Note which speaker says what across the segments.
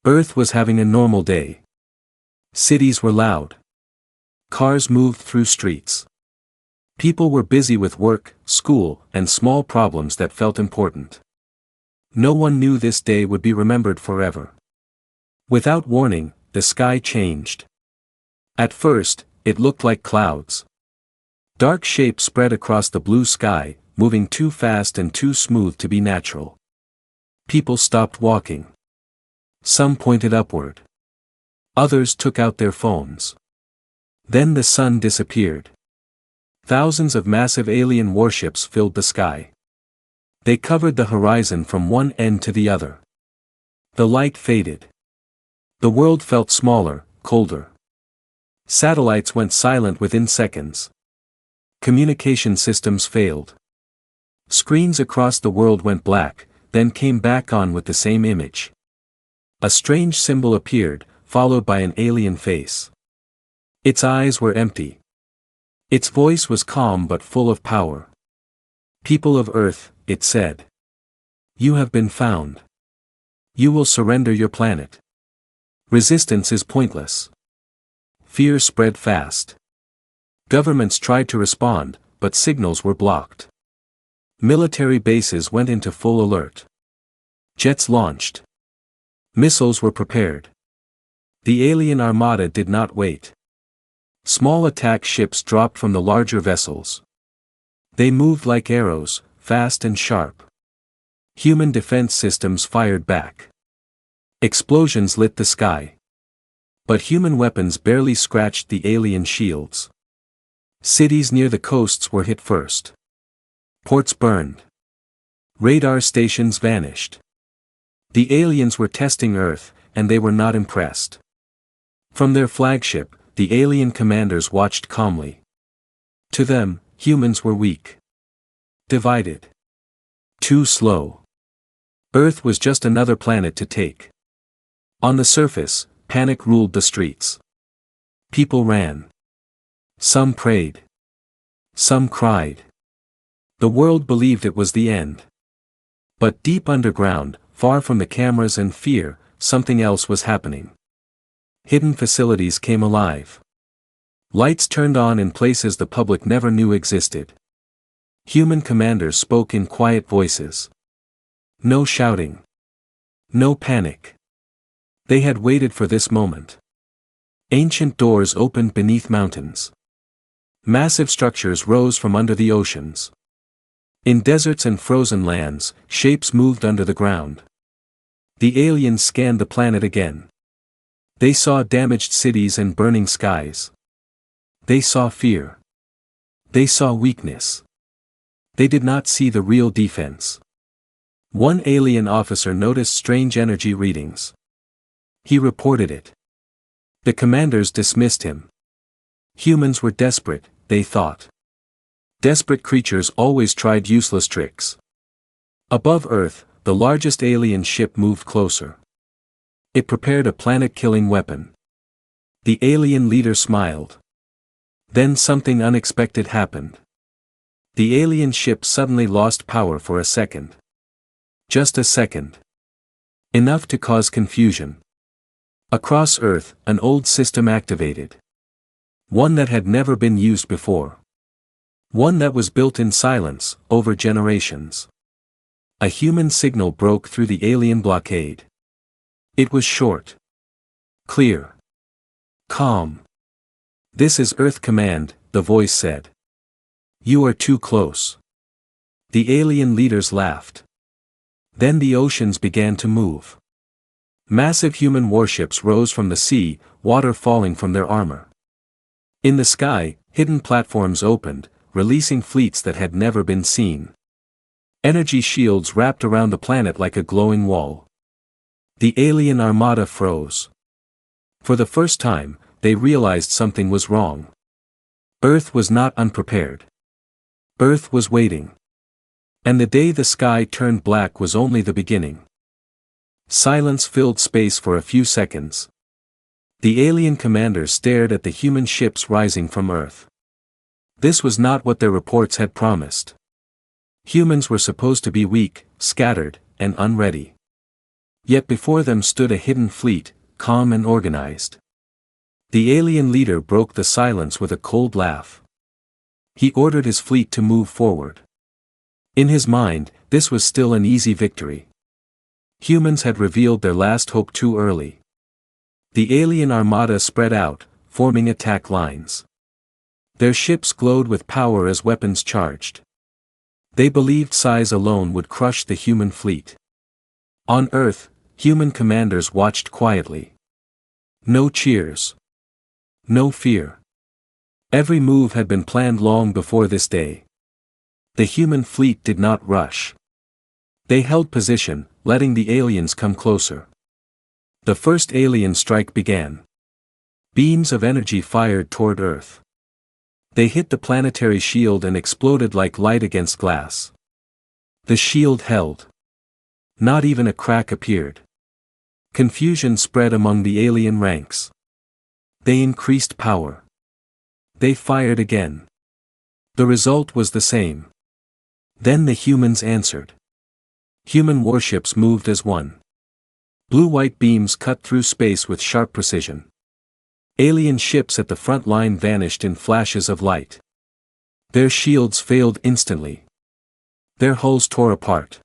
Speaker 1: Earth was having a normal day. Cities were loud. Cars moved through streets. People were busy with work, school, and small problems that felt important. No one knew this day would be remembered forever. Without warning, the sky changed. At first, it looked like clouds. Dark shapes spread across the blue sky, moving too fast and too smooth to be natural. People stopped walking. Some pointed upward. Others took out their phones. Then the sun disappeared. Thousands of massive alien warships filled the sky. They covered the horizon from one end to the other. The light faded. The world felt smaller, colder. Satellites went silent within seconds. Communication systems failed. Screens across the world went black, then came back on with the same image. A strange symbol appeared, followed by an alien face. Its eyes were empty. Its voice was calm but full of power. "People of Earth," it said. "You have been found. You will surrender your planet. Resistance is pointless." Fear spread fast. Governments tried to respond, but signals were blocked. Military bases went into full alert. Jets launched. Missiles were prepared. The alien armada did not wait. Small attack ships dropped from the larger vessels. They moved like arrows, fast and sharp. Human defense systems fired back. Explosions lit the sky. But human weapons barely scratched the alien shields. Cities near the coasts were hit first. Ports burned. Radar stations vanished. The aliens were testing Earth, and they were not impressed. From their flagship, the alien commanders watched calmly. To them, humans were weak. Divided. Too slow. Earth was just another planet to take. On the surface, panic ruled the streets. People ran. Some prayed. Some cried. The world believed it was the end. But deep underground, far from the cameras and fear, something else was happening. Hidden facilities came alive. Lights turned on in places the public never knew existed. Human commanders spoke in quiet voices. No shouting. No panic. They had waited for this moment. Ancient doors opened beneath mountains. Massive structures rose from under the oceans. In deserts and frozen lands, shapes moved under the ground. The aliens scanned the planet again. They saw damaged cities and burning skies. They saw fear. They saw weakness. They did not see the real defense. One alien officer noticed strange energy readings. He reported it. The commanders dismissed him. Humans were desperate, they thought. Desperate creatures always tried useless tricks. Above Earth, the largest alien ship moved closer. It prepared a planet-killing weapon. The alien leader smiled. Then something unexpected happened. The alien ship suddenly lost power for a second. Just a second. Enough to cause confusion. Across Earth, an old system activated. One that had never been used before. One that was built in silence, over generations. A human signal broke through the alien blockade. It was short. Clear. Calm. "This is Earth Command," the voice said. "You are too close." The alien leaders laughed. Then the oceans began to move. Massive human warships rose from the sea, water falling from their armor. In the sky, hidden platforms opened, releasing fleets that had never been seen. Energy shields wrapped around the planet like a glowing wall. The alien armada froze. For the first time, they realized something was wrong. Earth was not unprepared. Earth was waiting. And the day the sky turned black was only the beginning. Silence filled space for a few seconds. The alien commanders stared at the human ships rising from Earth. This was not what their reports had promised. Humans were supposed to be weak, scattered, and unready. Yet before them stood a hidden fleet, calm and organized. The alien leader broke the silence with a cold laugh. He ordered his fleet to move forward. In his mind, this was still an easy victory. Humans had revealed their last hope too early. The alien armada spread out, forming attack lines. Their ships glowed with power as weapons charged. They believed size alone would crush the human fleet. On Earth, human commanders watched quietly. No cheers. No fear. Every move had been planned long before this day. The human fleet did not rush. They held position, letting the aliens come closer. The first alien strike began. Beams of energy fired toward Earth. They hit the planetary shield and exploded like light against glass. The shield held. Not even a crack appeared. Confusion spread among the alien ranks. They increased power. They fired again. The result was the same. Then the humans answered. Human warships moved as one. Blue-white beams cut through space with sharp precision. Alien ships at the front line vanished in flashes of light. Their shields failed instantly. Their hulls tore apart.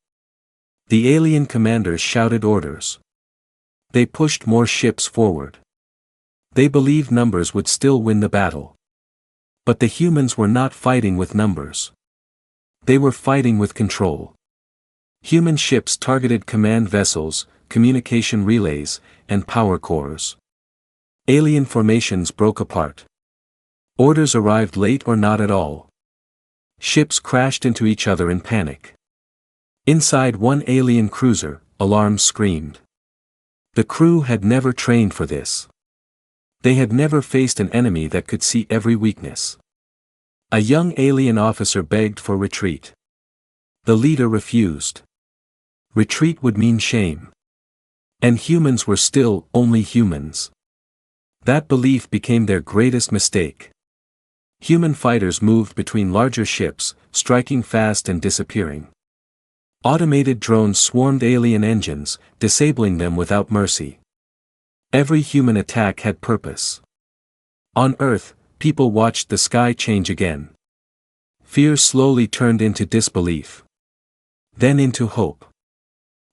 Speaker 1: The alien commanders shouted orders. They pushed more ships forward. They believed numbers would still win the battle. But the humans were not fighting with numbers. They were fighting with control. Human ships targeted command vessels, communication relays, and power cores. Alien formations broke apart. Orders arrived late or not at all. Ships crashed into each other in panic. Inside one alien cruiser, alarms screamed. The crew had never trained for this. They had never faced an enemy that could see every weakness. A young alien officer begged for retreat. The leader refused. Retreat would mean shame. And humans were still only humans. That belief became their greatest mistake. Human fighters moved between larger ships, striking fast and disappearing. Automated drones swarmed alien engines, disabling them without mercy. Every human attack had purpose. On Earth, people watched the sky change again. Fear slowly turned into disbelief. Then into hope.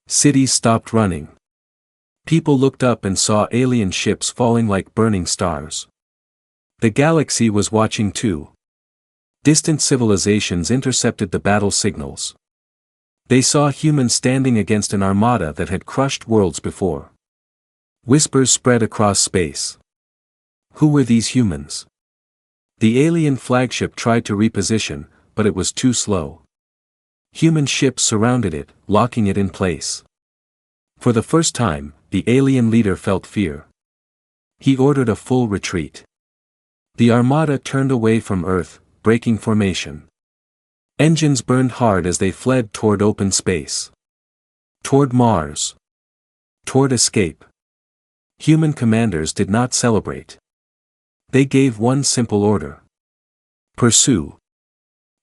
Speaker 1: Cities stopped running. People looked up and saw alien ships falling like burning stars. The galaxy was watching too. Distant civilizations intercepted the battle signals. They saw humans standing against an armada that had crushed worlds before. Whispers spread across space. Who were these humans? The alien flagship tried to reposition, but it was too slow. Human ships surrounded it, locking it in place. For the first time, the alien leader felt fear. He ordered a full retreat. The armada turned away from Earth, breaking formation. Engines burned hard as they fled toward open space. Toward Mars. Toward escape. Human commanders did not celebrate. They gave one simple order. Pursue.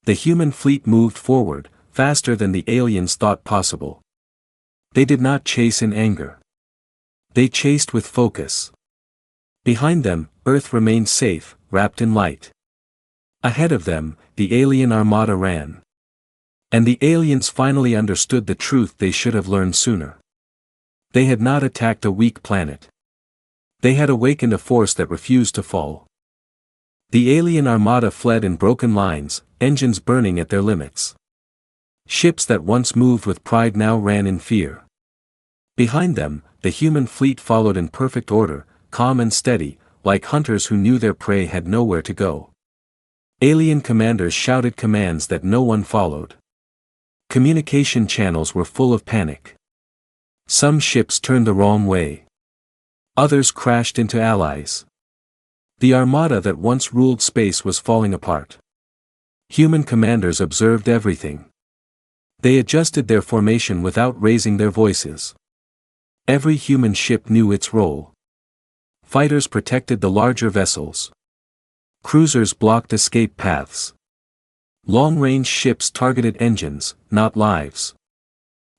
Speaker 1: The human fleet moved forward, faster than the aliens thought possible. They did not chase in anger. They chased with focus. Behind them, Earth remained safe, wrapped in light. Ahead of them, the alien armada ran. And the aliens finally understood the truth they should have learned sooner. They had not attacked a weak planet. They had awakened a force that refused to fall. The alien armada fled in broken lines, engines burning at their limits. Ships that once moved with pride now ran in fear. Behind them, the human fleet followed in perfect order, calm and steady, like hunters who knew their prey had nowhere to go. Alien commanders shouted commands that no one followed. Communication channels were full of panic. Some ships turned the wrong way. Others crashed into allies. The armada that once ruled space was falling apart. Human commanders observed everything. They adjusted their formation without raising their voices. Every human ship knew its role. Fighters protected the larger vessels. Cruisers blocked escape paths. Long-range ships targeted engines, not lives.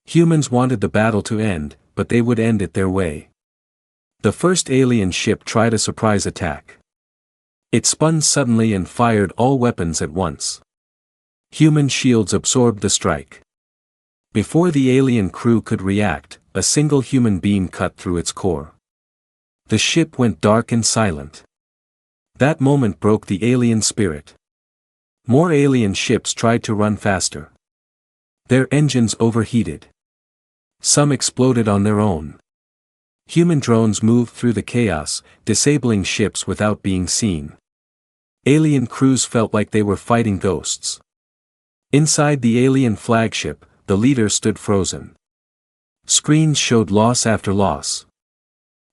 Speaker 1: Humans wanted the battle to end, but they would end it their way. The first alien ship tried a surprise attack. It spun suddenly and fired all weapons at once. Human shields absorbed the strike. Before the alien crew could react, a single human beam cut through its core. The ship went dark and silent. That moment broke the alien spirit. More alien ships tried to run faster. Their engines overheated. Some exploded on their own. Human drones moved through the chaos, disabling ships without being seen. Alien crews felt like they were fighting ghosts. Inside the alien flagship, the leader stood frozen. Screens showed loss after loss.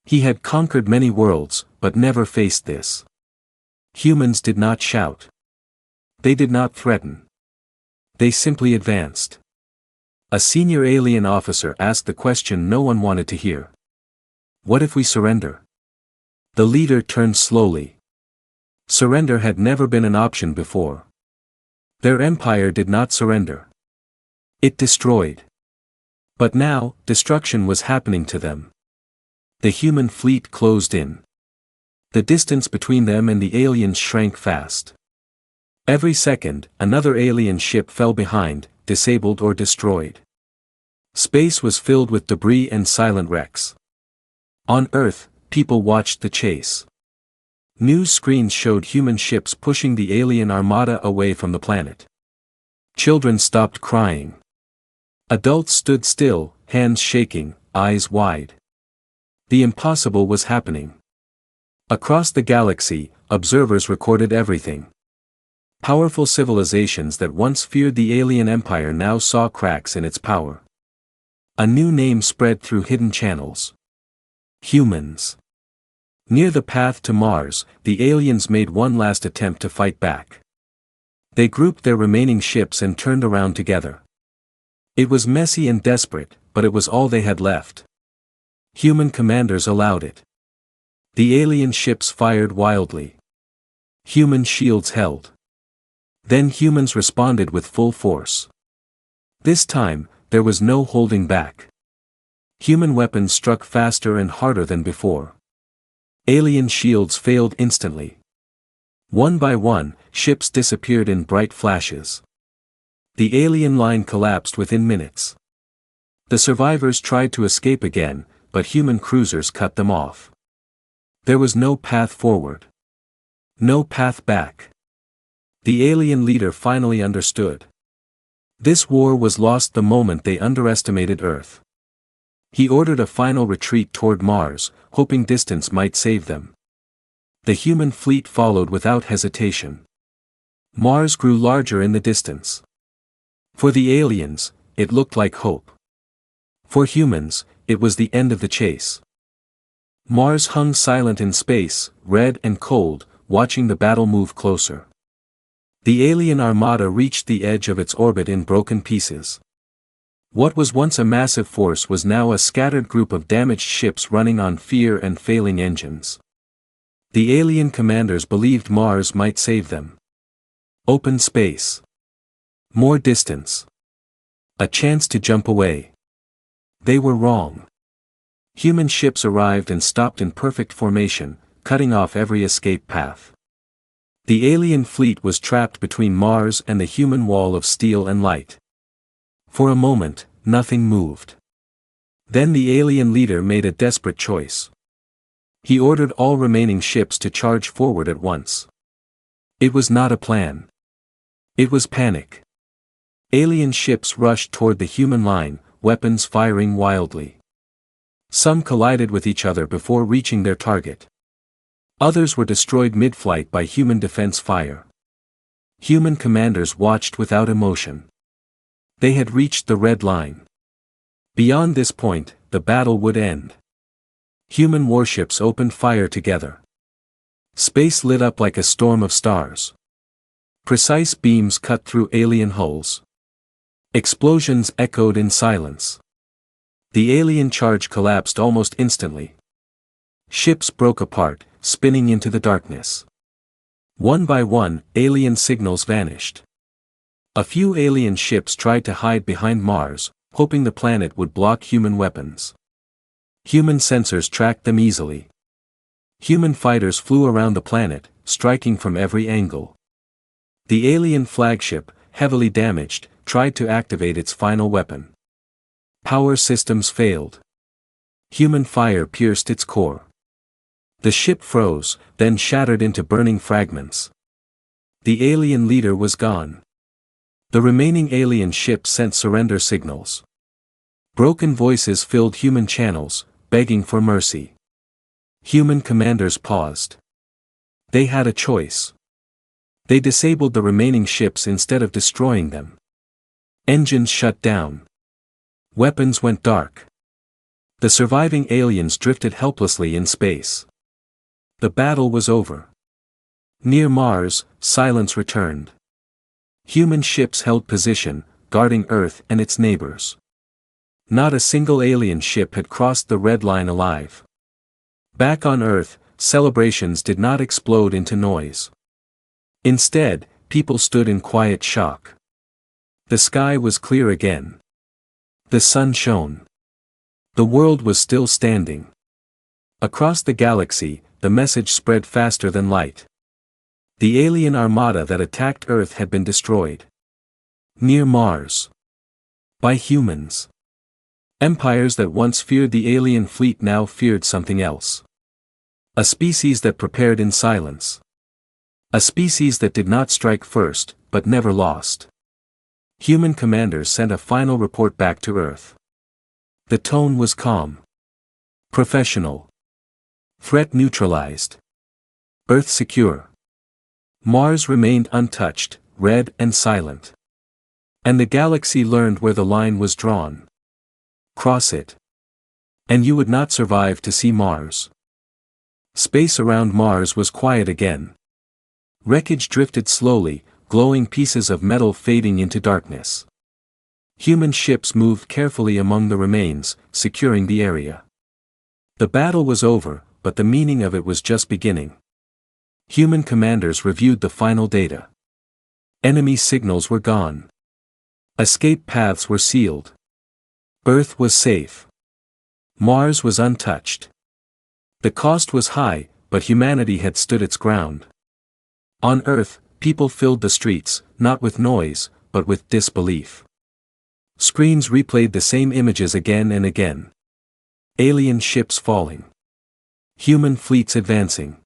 Speaker 1: He had conquered many worlds, but never faced this. Humans did not shout. They did not threaten. They simply advanced. A senior alien officer asked the question no one wanted to hear. What if we surrender? The leader turned slowly. Surrender had never been an option before. Their empire did not surrender. It destroyed. But now, destruction was happening to them. The human fleet closed in. The distance between them and the aliens shrank fast. Every second, another alien ship fell behind, disabled or destroyed. Space was filled with debris and silent wrecks. On Earth, people watched the chase. News screens showed human ships pushing the alien armada away from the planet. Children stopped crying. Adults stood still, hands shaking, eyes wide. The impossible was happening. Across the galaxy, observers recorded everything. Powerful civilizations that once feared the alien empire now saw cracks in its power. A new name spread through hidden channels. Humans. Near the path to Mars, the aliens made one last attempt to fight back. They grouped their remaining ships and turned around together. It was messy and desperate, but it was all they had left. Human commanders allowed it. The alien ships fired wildly. Human shields held. Then humans responded with full force. This time, there was no holding back. Human weapons struck faster and harder than before. Alien shields failed instantly. One by one, ships disappeared in bright flashes. The alien line collapsed within minutes. The survivors tried to escape again, but human cruisers cut them off. There was no path forward. No path back. The alien leader finally understood. This war was lost the moment they underestimated Earth. He ordered a final retreat toward Mars, hoping distance might save them. The human fleet followed without hesitation. Mars grew larger in the distance. For the aliens, it looked like hope. For humans, it was the end of the chase. Mars hung silent in space, red and cold, watching the battle move closer. The alien armada reached the edge of its orbit in broken pieces. What was once a massive force was now a scattered group of damaged ships running on fear and failing engines. The alien commanders believed Mars might save them. Open space. More distance. A chance to jump away. They were wrong. Human ships arrived and stopped in perfect formation, cutting off every escape path. The alien fleet was trapped between Mars and the human wall of steel and light. For a moment, nothing moved. Then the alien leader made a desperate choice. He ordered all remaining ships to charge forward at once. It was not a plan. It was panic. Alien ships rushed toward the human line, weapons firing wildly. Some collided with each other before reaching their target. Others were destroyed mid-flight by human defense fire. Human commanders watched without emotion. They had reached the red line. Beyond this point, the battle would end. Human warships opened fire together. Space lit up like a storm of stars. Precise beams cut through alien hulls. Explosions echoed in silence. The alien charge collapsed almost instantly. Ships broke apart, spinning into the darkness. One by one, alien signals vanished. A few alien ships tried to hide behind Mars, hoping the planet would block human weapons. Human sensors tracked them easily. Human fighters flew around the planet, striking from every angle. The alien flagship, heavily damaged, tried to activate its final weapon. Power systems failed. Human fire pierced its core. The ship froze, then shattered into burning fragments. The alien leader was gone. The remaining alien ships sent surrender signals. Broken voices filled human channels, begging for mercy. Human commanders paused. They had a choice. They disabled the remaining ships instead of destroying them. Engines shut down. Weapons went dark. The surviving aliens drifted helplessly in space. The battle was over. Near Mars, silence returned. Human ships held position, guarding Earth and its neighbors. Not a single alien ship had crossed the red line alive. Back on Earth, celebrations did not explode into noise. Instead, people stood in quiet shock. The sky was clear again. The sun shone. The world was still standing. Across the galaxy, the message spread faster than light. The alien armada that attacked Earth had been destroyed. Near Mars. By humans. Empires that once feared the alien fleet now feared something else. A species that prepared in silence. A species that did not strike first, but never lost. Human commanders sent a final report back to Earth. The tone was calm. Professional. Threat neutralized. Earth secure. Mars remained untouched, red and silent. And the galaxy learned where the line was drawn. Cross it. And you would not survive to see Mars. Space around Mars was quiet again. Wreckage drifted slowly, glowing pieces of metal fading into darkness. Human ships moved carefully among the remains, securing the area. The battle was over, but the meaning of it was just beginning. Human commanders reviewed the final data. Enemy signals were gone. Escape paths were sealed. Earth was safe. Mars was untouched. The cost was high, but humanity had stood its ground. On Earth, people filled the streets, not with noise, but with disbelief. Screens replayed the same images again and again. Alien ships falling. Human fleets advancing.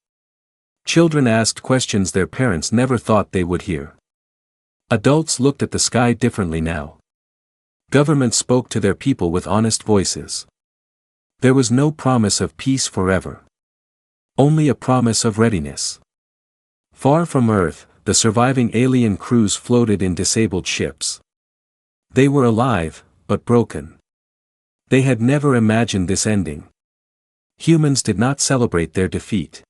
Speaker 1: Children asked questions their parents never thought they would hear. Adults looked at the sky differently now. Governments spoke to their people with honest voices. There was no promise of peace forever. Only a promise of readiness. Far from Earth, the surviving alien crews floated in disabled ships. They were alive, but broken. They had never imagined this ending. Humans did not celebrate their defeat.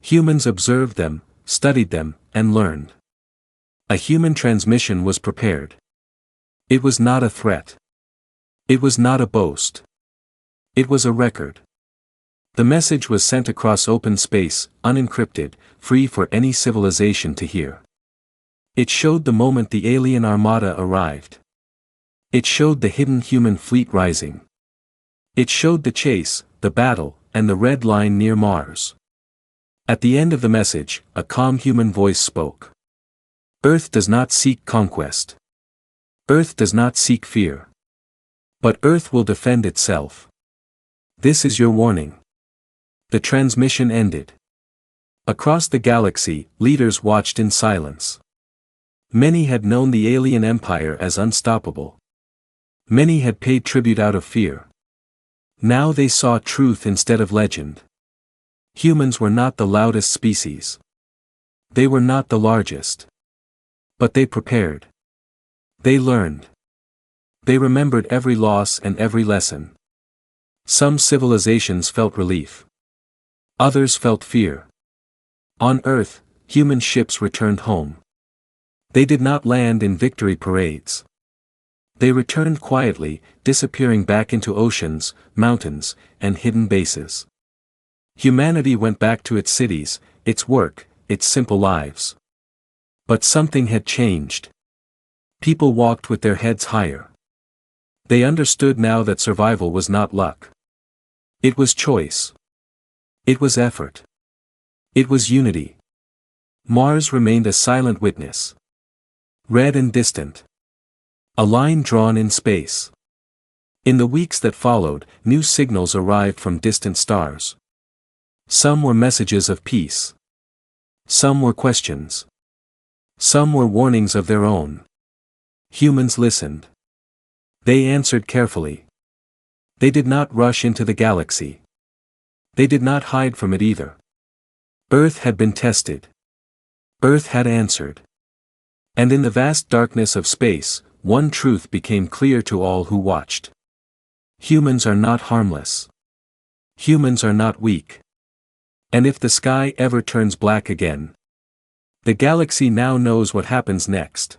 Speaker 1: Humans observed them, studied them, and learned. A human transmission was prepared. It was not a threat. It was not a boast. It was a record. The message was sent across open space, unencrypted, free for any civilization to hear. It showed the moment the alien armada arrived. It showed the hidden human fleet rising. It showed the chase, the battle, and the red line near Mars. At the end of the message, a calm human voice spoke. Earth does not seek conquest. Earth does not seek fear. But Earth will defend itself. This is your warning. The transmission ended. Across the galaxy, leaders watched in silence. Many had known the alien empire as unstoppable. Many had paid tribute out of fear. Now they saw truth instead of legend. Humans were not the loudest species. They were not the largest. But they prepared. They learned. They remembered every loss and every lesson. Some civilizations felt relief. Others felt fear. On Earth, human ships returned home. They did not land in victory parades. They returned quietly, disappearing back into oceans, mountains, and hidden bases. Humanity went back to its cities, its work, its simple lives. But something had changed. People walked with their heads higher. They understood now that survival was not luck. It was choice. It was effort. It was unity. Mars remained a silent witness. Red and distant. A line drawn in space. In the weeks that followed, new signals arrived from distant stars. Some were messages of peace. Some were questions. Some were warnings of their own. Humans listened. They answered carefully. They did not rush into the galaxy. They did not hide from it either. Earth had been tested. Earth had answered. And in the vast darkness of space, one truth became clear to all who watched. Humans are not harmless. Humans are not weak. And if the sky ever turns black again, the galaxy now knows what happens next.